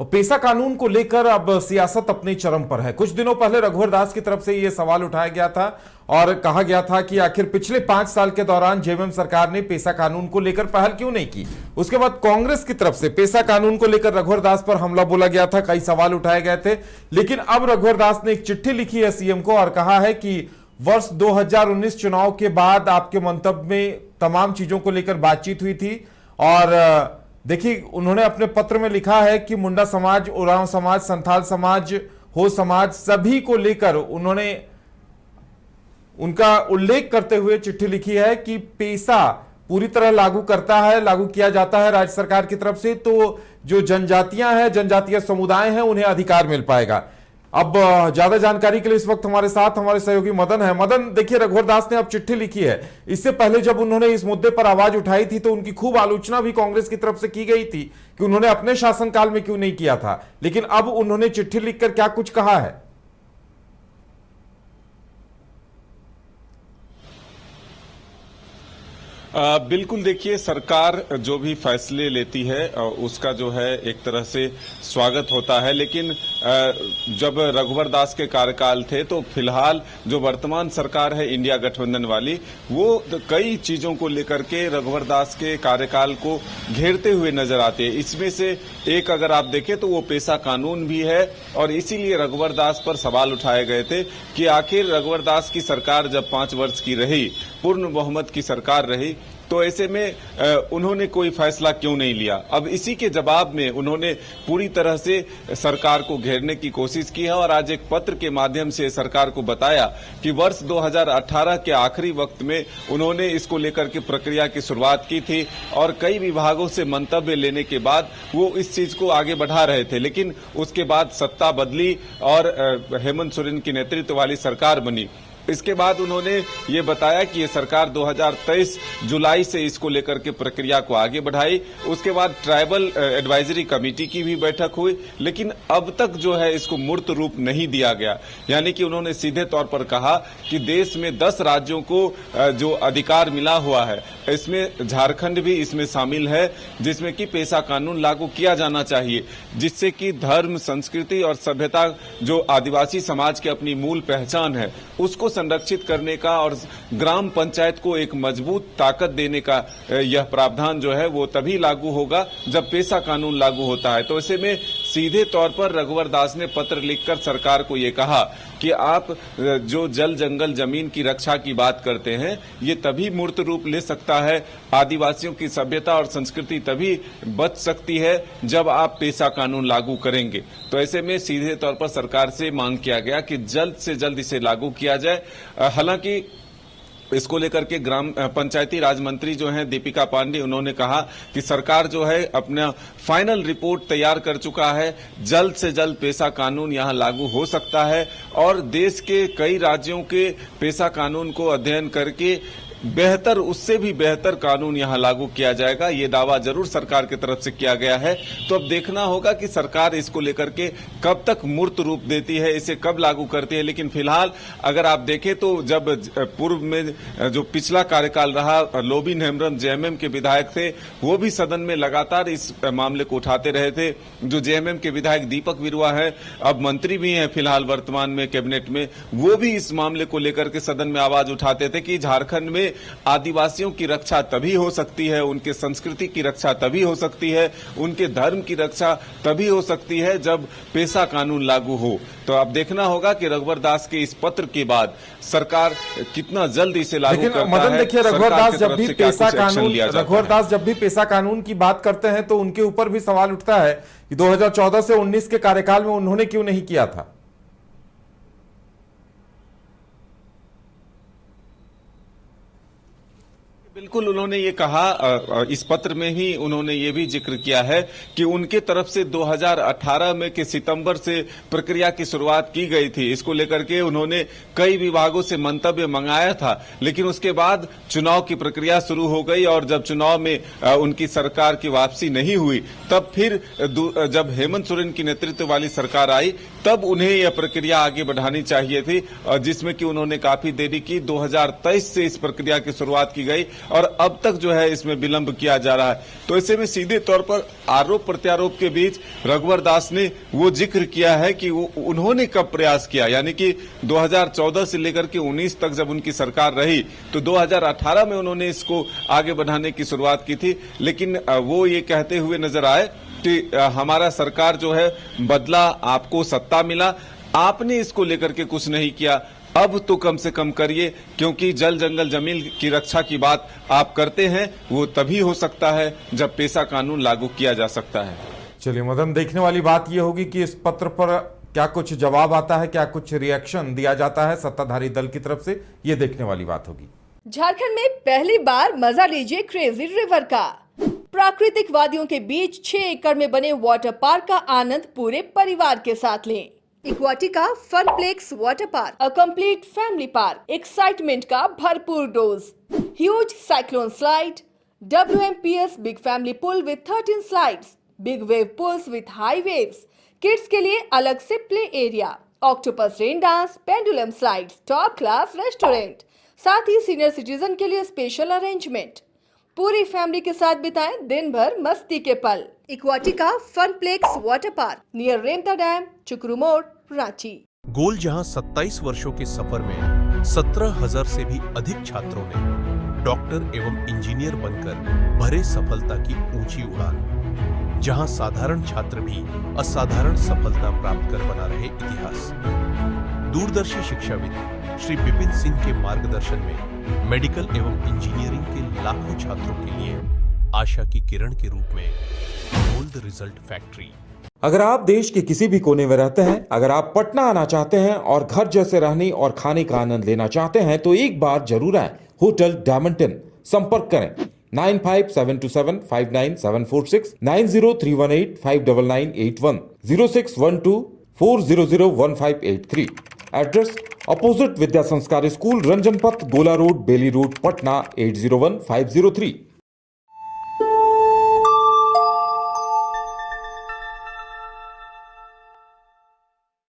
और पेशा कानून को लेकर अब सियासत अपने चरम पर है। कुछ दिनों पहले रघुवर दास की तरफ से यह सवाल उठाया गया था और कहा गया था कि आखिर पिछले 5 साल के दौरान जेएमएम सरकार ने पेशा कानून को लेकर पहल क्यों नहीं की। उसके बाद कांग्रेस की तरफ से पेशा कानून को लेकर रघुवर दास पर हमला बोला गया था, कई सवाल उठाए गए थे। लेकिन अब रघुवर दास ने एक चिट्ठी लिखी है सीएम को और कहा है कि वर्ष 2019 चुनाव के बाद आपके मंतव्य में तमाम चीजों को लेकर बातचीत हुई थी। और देखिए, उन्होंने अपने पत्र में लिखा है कि मुंडा समाज, उरांव समाज, संथाल समाज, हो समाज, सभी को लेकर उन्होंने उनका उल्लेख करते हुए चिट्ठी लिखी है कि पेशा पूरी तरह लागू किया जाता है राज्य सरकार की तरफ से, तो जो जनजातियां हैं, जनजातीय समुदाय हैं, उन्हें अधिकार मिल पाएगा। अब ज्यादा जानकारी के लिए इस वक्त हमारे साथ हमारे सहयोगी मदन है। मदन, देखिए, रघुवर दास ने अब चिट्ठी लिखी है। इससे पहले जब उन्होंने इस मुद्दे पर आवाज उठाई थी तो उनकी खूब आलोचना भी कांग्रेस की तरफ से की गई थी कि उन्होंने अपने शासनकाल में क्यों नहीं किया था। लेकिन अब उन्होंने चिट्ठी लिखकर क्या कुछ कहा है? बिल्कुल, देखिए, सरकार जो भी फैसले लेती है उसका जो है एक तरह से स्वागत होता है। लेकिन जब रघुवर दास के कार्यकाल थे तो फिलहाल जो वर्तमान सरकार है इंडिया गठबंधन वाली, वो कई चीजों को लेकर के रघुवर दास के कार्यकाल को घेरते हुए नजर आते हैं। इसमें से एक अगर आप देखें तो वो पेशा कानून भी है और इसीलिए रघुवर दास पर सवाल उठाए गए थे कि आखिर रघुवर दास की सरकार जब 5 वर्ष की रही, पूर्ण बहुमत की सरकार रही, तो ऐसे में उन्होंने कोई फैसला क्यों नहीं लिया। अब इसी के जवाब में उन्होंने पूरी तरह से सरकार को घेरने की कोशिश की है और आज एक पत्र के माध्यम से सरकार को बताया कि वर्ष 2018 के आखिरी वक्त में उन्होंने इसको लेकर के प्रक्रिया की शुरुआत की थी और कई विभागों से मंतव्य लेने के बाद वो इस चीज को आगे बढ़ा रहे थे। लेकिन उसके बाद सत्ता बदली और हेमंत सोरेन की नेतृत्व वाली सरकार बनी। इसके बाद उन्होंने ये बताया कि ये सरकार 2023 जुलाई से इसको लेकर के प्रक्रिया को आगे बढ़ाई। उसके बाद ट्राइबल एडवाइजरी कमेटी की भी बैठक हुई, लेकिन अब तक जो है इसको मूर्त रूप नहीं दिया गया। यानी कि उन्होंने सीधे तौर पर कहा कि देश में 10 राज्यों को जो अधिकार मिला हुआ है, इसमें झारखंड भी इसमें शामिल है, जिसमें कि पेशा कानून लागू किया जाना चाहिए, जिससे कि धर्म, संस्कृति और सभ्यता, जो आदिवासी समाज की अपनी मूल पहचान है, उसको संरक्षित करने का और ग्राम पंचायत को एक मजबूत ताकत देने का यह प्रावधान जो है वो तभी लागू होगा जब पेशा कानून लागू होता है। तो ऐसे में सीधे तौर पर रघुवर दास ने पत्र लिखकर सरकार को ये कहा कि आप जो जल, जंगल, जमीन की रक्षा की बात करते हैं, ये तभी मूर्त रूप ले सकता है, आदिवासियों की सभ्यता और संस्कृति तभी बच सकती है जब आप पेशा कानून लागू करेंगे। तो ऐसे में सीधे तौर पर सरकार से मांग किया गया कि जल्द से जल्द इसे लागू किया जाए। हालांकि इसको लेकर के ग्राम पंचायती राज मंत्री जो हैं दीपिका पांडे, उन्होंने कहा कि सरकार जो है अपना फाइनल रिपोर्ट तैयार कर चुका है, जल्द से जल्द पेशा कानून यहां लागू हो सकता है और देश के कई राज्यों के पेशा कानून को अध्ययन करके बेहतर, उससे भी बेहतर कानून यहां लागू किया जाएगा। ये दावा जरूर सरकार की तरफ से किया गया है। तो अब देखना होगा कि सरकार इसको लेकर के कब तक मूर्त रूप देती है, इसे कब लागू करती है। लेकिन फिलहाल अगर आप देखें तो जब पूर्व में जो पिछला कार्यकाल रहा, लोबिन हेम्ब्रम जेएमएम के विधायक थे, वो भी सदन में लगातार इस मामले को उठाते रहे थे। जो जेएमएम के विधायक दीपक बिरुआ है, अब मंत्री भी हैं फिलहाल वर्तमान में कैबिनेट में, वो भी इस मामले को लेकर के सदन में आवाज उठाते थे कि झारखंड में आदिवासियों की रक्षा तभी हो सकती है, उनके संस्कृति की रक्षा तभी हो सकती है, उनके धर्म की रक्षा तभी हो सकती है जब पेशा कानून लागू हो। तो अब देखना होगा कि रघुवर दास के इस पत्र के बाद सरकार कितना जल्द इसे लागू करता है। मदन, देखिए, रघुवर दास जब भी पेशा कानून की बात करते हैं तो उनके ऊपर भी सवाल उठता है कि 2014 से 19 के कार्यकाल में उन्होंने क्यों नहीं किया था। बिल्कुल, उन्होंने ये कहा, इस पत्र में ही उन्होंने ये भी जिक्र किया है कि उनके तरफ से 2018 में के सितंबर से प्रक्रिया की शुरुआत की गई थी। इसको लेकर के उन्होंने कई विभागों से मंतव्य मंगाया था, लेकिन उसके बाद चुनाव की प्रक्रिया शुरू हो गई और जब चुनाव में उनकी सरकार की वापसी नहीं हुई, तब फिर जब हेमंत सोरेन की नेतृत्व वाली सरकार आई, तब उन्हें यह प्रक्रिया आगे बढ़ानी चाहिए थी, जिसमें कि उन्होंने काफी देरी की। 2023 से इस प्रक्रिया की शुरुआत की गई और अब तक जो है इसमें विलंब किया जा रहा है। तो ऐसे में सीधे तौर पर आरोप प्रत्यारोप के बीच रघुवर दास ने वो जिक्र किया है कि उन्होंने कब प्रयास किया, यानी कि 2014 से लेकर के 19 तक जब उनकी सरकार रही तो 2018 में उन्होंने इसको आगे बढ़ाने की शुरुआत की थी। लेकिन वो ये कहते हुए नजर आए कि हमारा सरकार जो है बदला, आपको सत्ता मिला, आपने इसको लेकर के कुछ नहीं किया, अब तो कम से कम करिए, क्योंकि जल जंगल जमीन की रक्षा की बात आप करते हैं वो तभी हो सकता है जब पेशा कानून लागू किया जा सकता है। चलिए मदन, देखने वाली बात यह होगी कि इस पत्र पर क्या कुछ जवाब आता है, क्या कुछ रिएक्शन दिया जाता है सत्ताधारी दल की तरफ से, ये देखने वाली बात होगी। झारखंड में पहली बार मजा लीजिए क्रेजी रिवर का। प्राकृतिक वादियों के बीच 6 एकड़ में बने वाटर पार्क का आनंद पूरे परिवार के साथ लें। Aquatica Funplex water park, a complete family park, excitement का भरपूर dose, huge cyclone slide, WMPS big family pool with 13 slides, big wave pools with high waves, kids के लिए अलग से play area, octopus rain dance, pendulum slides, top class restaurant, साथ ही senior citizen के लिए स्पेशल अरेंजमेंट। पूरी family के साथ बिताएं दिन भर मस्ती के पल। इक्वाटिका Funplex water park near Remta dam, चुकरू मोड़, रांची। गोल जहां 27 वर्षों के सफर में 17,000 से भी अधिक छात्रों ने डॉक्टर एवं इंजीनियर बनकर भरे सफलता की ऊंची उड़ान, जहां साधारण छात्र भी असाधारण सफलता प्राप्त कर बना रहे इतिहास। दूरदर्शी शिक्षाविद श्री विपिन सिंह के मार्गदर्शन में मेडिकल एवं इंजीनियरिंग के लाखों छात्रों के लिए आशा की किरण के रूप में गोल्ड रिजल्ट फैक्ट्री। अगर आप देश के किसी भी कोने में रहते हैं, अगर आप पटना आना चाहते हैं और घर जैसे रहने और खाने का आनंद लेना चाहते हैं तो एक बार जरूर आए होटल डायमंटन। संपर्क करें 9572759746, 9031859981, 0612400153। एड्रेस अपोजिट विद्या संस्कार स्कूल, रंजन पथ, गोला रोड, बेली रोड, पटना 801503।